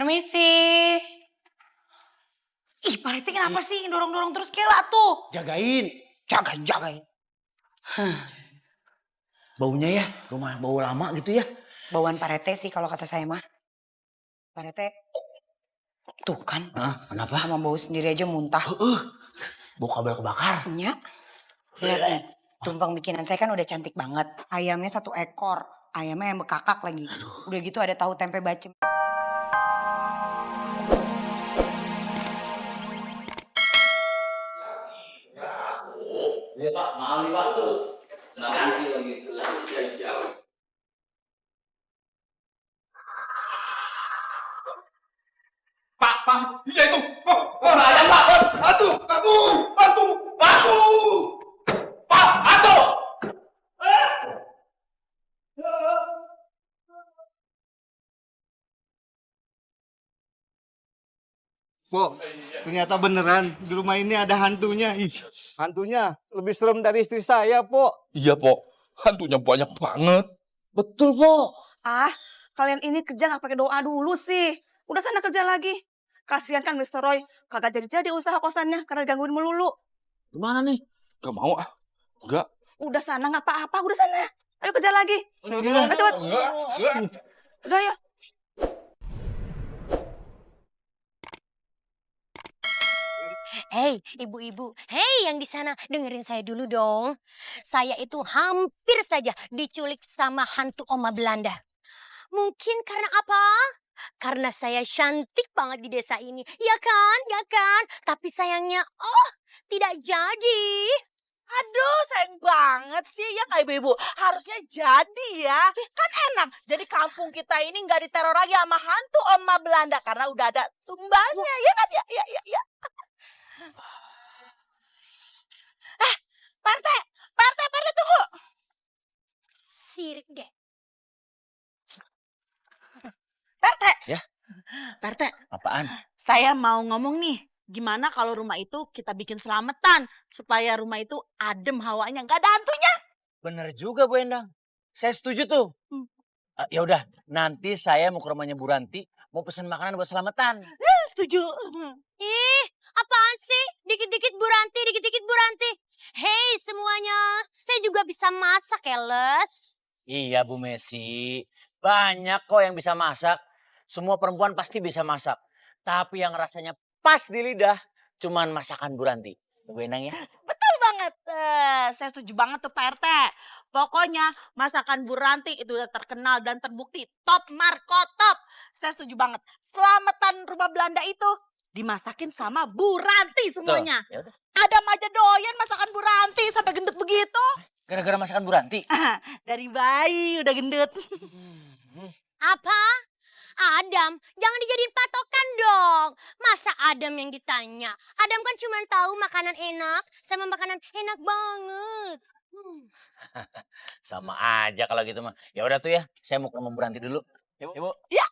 Permisi. Ih, Pak Rete kenapa sih dorong-dorong terus Kela tuh? Jagain. Jagain. Baunya ya, rumah bau lama gitu ya. Bauan Pak Rete sih kalau kata saya mah. Pak Rete, tuh kan. Kenapa? Sama bau sendiri aja muntah. Bau kabel kebakar. Nya, lihat nih. Tumpeng bikinan saya kan udah cantik banget. Ayamnya 1 ekor. Ayamnya yang bekakak lagi. Udah gitu ada tahu tempe bacem. Iya Pak, mahal nih Pak tuh. Nanti lagi jauh. Pak, Iya itu. ayam Pak. Atuh. Pak, atuh. Po, ternyata beneran di rumah ini ada hantunya. Ih, hantunya lebih serem dari istri saya, Po. Iya, Pok. Hantunya banyak banget. Betul, Po. Ah, kalian ini kerja nggak pakai doa dulu sih. Udah sana kerja lagi. Kasihan kan Mr. Roy, kagak jadi-jadi usaha kosannya karena digangguin melulu. Gimana nih? Gak mau ah. Enggak. Udah sana nggak apa-apa, udah sana. Ayo kerja lagi. Ayo cepet. Enggak. Udah ya. Hei, ibu-ibu. Hei, yang di sana dengerin saya dulu dong. Saya itu hampir saja diculik sama hantu oma Belanda. Mungkin karena apa? Karena saya cantik banget di desa ini. Ya kan? Ya kan? Tapi sayangnya, tidak jadi. Aduh, sayang banget sih ya Kak Ibu-ibu. Harusnya jadi ya. Kan enak. Jadi kampung kita ini nggak diteror lagi sama hantu Oma Belanda karena udah ada tumbalnya. Ya kan? Ya. Pak RT tunggu. Sirik deh. Pak RT. Ya? Pak RT, Apaan? saya mau ngomong nih. Gimana kalau rumah itu kita bikin selamatan supaya rumah itu adem hawanya, nggak ada hantunya. Bener juga, Bu Endang. Saya setuju tuh. Ya udah, nanti saya mau ke rumahnya Bu Ranti, mau pesen makanan buat selamatan. Setuju. Ih, apaan sih? Dikit-dikit Bu Ranti, dikit-dikit Bu Ranti. Hei semuanya, saya juga bisa masak ya, Les. Iya, Bu Messi. Banyak kok yang bisa masak. Semua perempuan pasti bisa masak. Tapi yang rasanya pas di lidah, cuman masakan Bu Ranti. Bu Endang ya? Betul banget. Saya setuju banget tuh Pak RT. Pokoknya masakan Bu Ranti itu udah terkenal dan terbukti top markotop. Saya setuju banget. Selamatan rumah Belanda itu dimasakin sama Bu Ranti semuanya. Ya udah. Adam aja doyan masakan Bu Ranti sampai gendut begitu. Gara-gara masakan Bu Ranti. Dari bayi udah gendut. Apa? Adam, jangan dijadiin patokan dong. Masa Adam yang ditanya? Adam kan cuma tahu makanan enak sama makanan enak banget. Sama aja kalau gitu mah. Ya udah tuh ya, saya mau ke rumah Bu Ranti dulu. Ibu. Ya.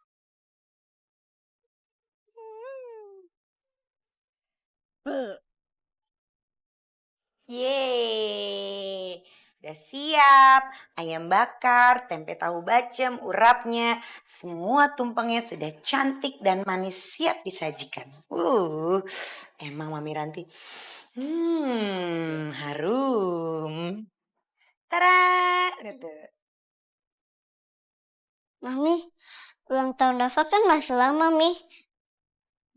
Yeay, udah siap. Ayam bakar, tempe tahu bacem, urapnya. Semua tumpengnya sudah cantik dan manis siap disajikan. Emang Mami Ranti. Harum. Tara, gitu. Mami, ulang tahun Rafa kan masih lama, Mi.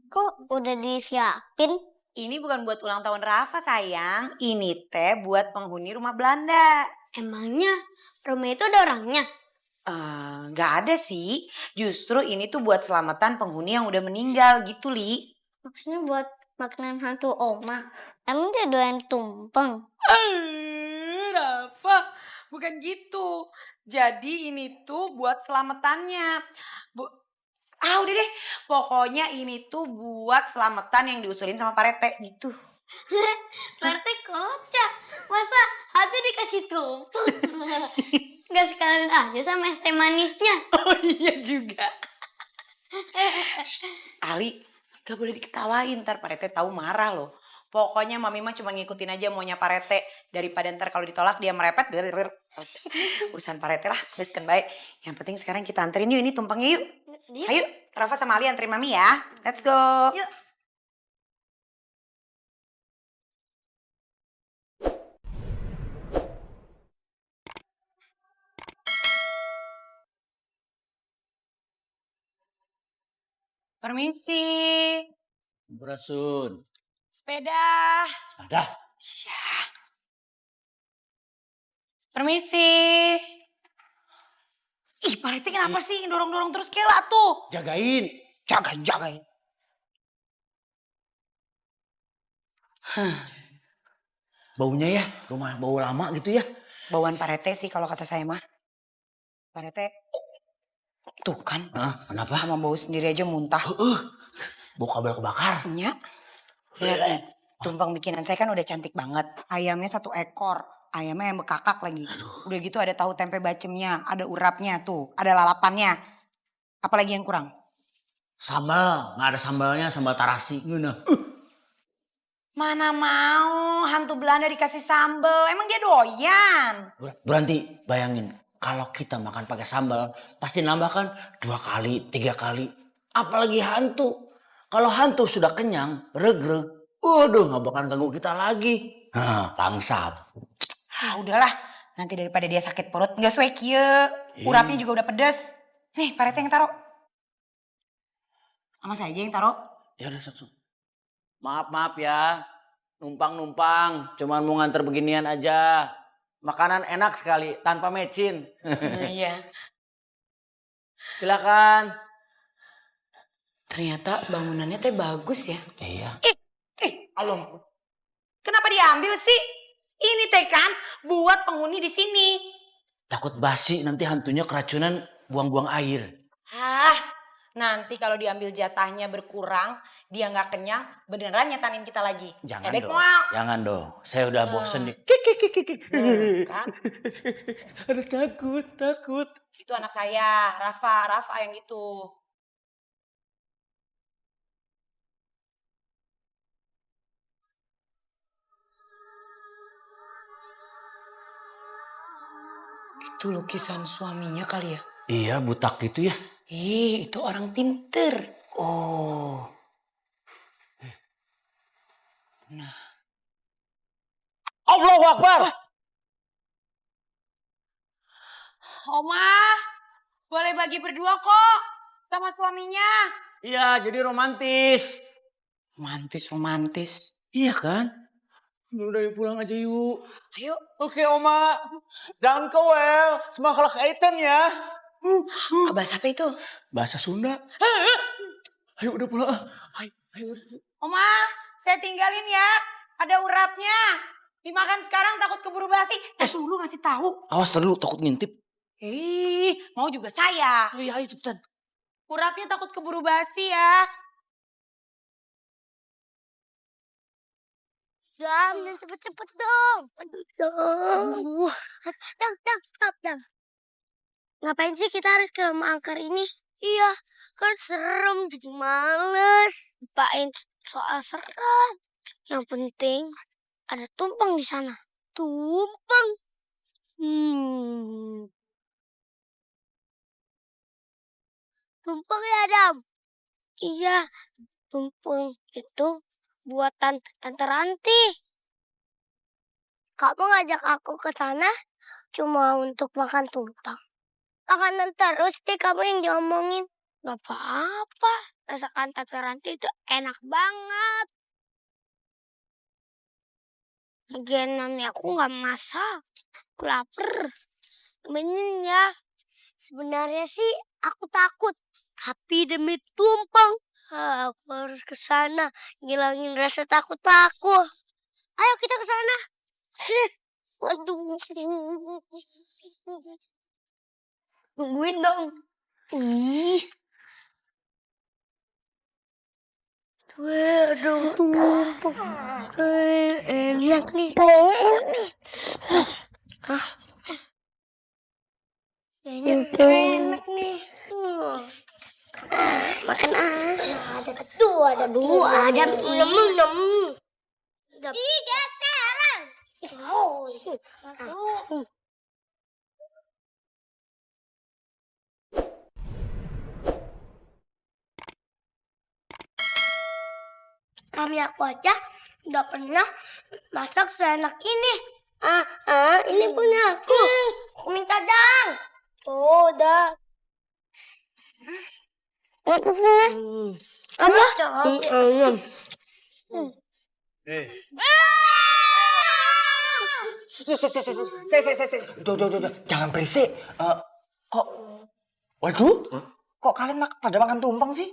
Kok udah disiapin? Ini bukan buat ulang tahun Rafa sayang. Ini teh buat penghuni rumah Belanda. Emangnya rumah itu ada orangnya? Nggak ada sih. Justru ini tuh buat selamatan penghuni yang udah meninggal gitu, Li. Maksudnya buat makanan hantu Oma. Emang dia doyan tumpeng? Rafa, bukan gitu. Jadi ini tuh buat selamatannya. Udah deh. Pokoknya ini tuh buat selamatan yang diusulin sama Pak Rete gitu. Pak RT kocak. Masa hati dikasih tumpeng? Gak sekalian aja sama es teh manisnya. Oh iya juga. Ali, gak boleh diketawain. Ntar Pak Rete tahu marah loh. Pokoknya Mami mah cuma ngikutin aja maunya Pak Rete. Daripada ntar kalau ditolak dia merepet. Urusan Pak Rete lah, teruskan baik. Yang penting sekarang kita anterin yuk ini tumpengnya yuk. Ayo. Rafa sama Ali anterin Mami ya. Let's go. Yuk. Permisi. Berasun. Sepeda. Ada. Iya. Permisi. Ih, Pak Rete kenapa sih dorong-dorong terus Kela tuh? Jagain. Jagain. Baunya ya, rumah bau lama gitu ya. Bauan Pak Rete sih kalau kata saya mah. Pak Rete, tuh kan, Hah, kenapa? sama bau sendiri aja muntah. Bau kabel kebakar. Nya, lihat nih, tumpeng bikinan saya kan udah cantik banget. Ayamnya 1 ekor, ayamnya yang bekakak lagi. Udah gitu ada tahu tempe bacemnya, ada urapnya tuh, ada lalapannya. Apalagi yang kurang? Sambal, nggak ada sambalnya, sambal tarasi. Ngena. Mana mau hantu Belanda dikasih sambel, emang dia doyan. Berhenti, bayangin. Kalau kita makan pakai sambal, pasti nambah kan 2 kali, 3 kali. Apalagi hantu. Kalau hantu sudah kenyang, regreg, waduh nggak bakalan ganggu kita lagi. Nah, bangsat. Ah udahlah, nanti daripada dia sakit perut, nggak suwe kieu. Urapnya juga udah pedes. Nih, Pak Rete yang taruh. Sama saya aja yang taruh. Ya udah, sok. Maaf ya. Numpang. Cuman mau nganter beginian aja. Makanan enak sekali, tanpa mecin. Iya. Silakan. Ternyata bangunannya teh bagus ya. Iya. Alom. Kenapa diambil sih? Ini teh kan buat penghuni di sini. Takut basi, nanti hantunya keracunan buang-buang air. Nanti kalau diambil jatahnya berkurang, dia nggak kenyang, beneran nyetanin kita lagi. Jangan Edek dong. mual. Jangan dong. Saya udah bosen nih. Kan? Aduh, takut. Itu anak saya, Rafa yang itu. Itu lukisan suaminya kali ya? Iya, butak gitu ya. Ih, itu orang pinter. Oh. Nah. Allahu Akbar. Oma, boleh bagi berdua kok sama suaminya. Iya, jadi romantis. Romantis. Iya kan? Udah yuk pulang aja yuk. Ayo. Oke Oma. Jangan kewel. Semangat kaitan ya. Bahasa apa itu? Bahasa Sunda. Ayo udah pulang. Ayo. Oma, saya tinggalin ya. Ada urapnya. Dimakan sekarang takut keburu basi. Dulu ngasih tahu. Awas dulu, takut ngintip. Mau juga saya. Iya, ayo cepetan. Urapnya takut keburu basi ya. Dam, dan cepet-cepet dong. Aduh. Dam, stop, Dam. Ngapain sih kita harus ke rumah angker ini? Iya, kan serem, jadi males. Lupain soal serem. Yang penting ada tumpeng di sana. Tumpeng? Tumpeng ya, Dam? Iya, tumpeng itu buatan Tante Ranti. Kamu ngajak aku ke sana cuma untuk makan tumpeng. Makanan terus deh kamu yang diomongin. Gak apa-apa. Masakan Tante Ranti itu enak banget. Lagian mami aku gak masak. Aku lapar. Temenin ya. Sebenarnya sih aku takut. Tapi demi tumpeng, aku harus ke sana ngilangin rasa takut aku. Ayo kita ke sana. Waduh. Tungguin dong. Ih. Aduh, tumpeng. Enak nih. Kayaknya enak nih. Hah? Kayaknya enak nih. Makan ada dua, ada enam. Ih, geteran. Oh. Mami aku aja udah pernah masak seenak ini. Ini punya aku. Aku minta dong. Oh, udah. Apa? Udah. Jangan berisik. Kok, waduh, kok kalian pada makan tumpeng sih?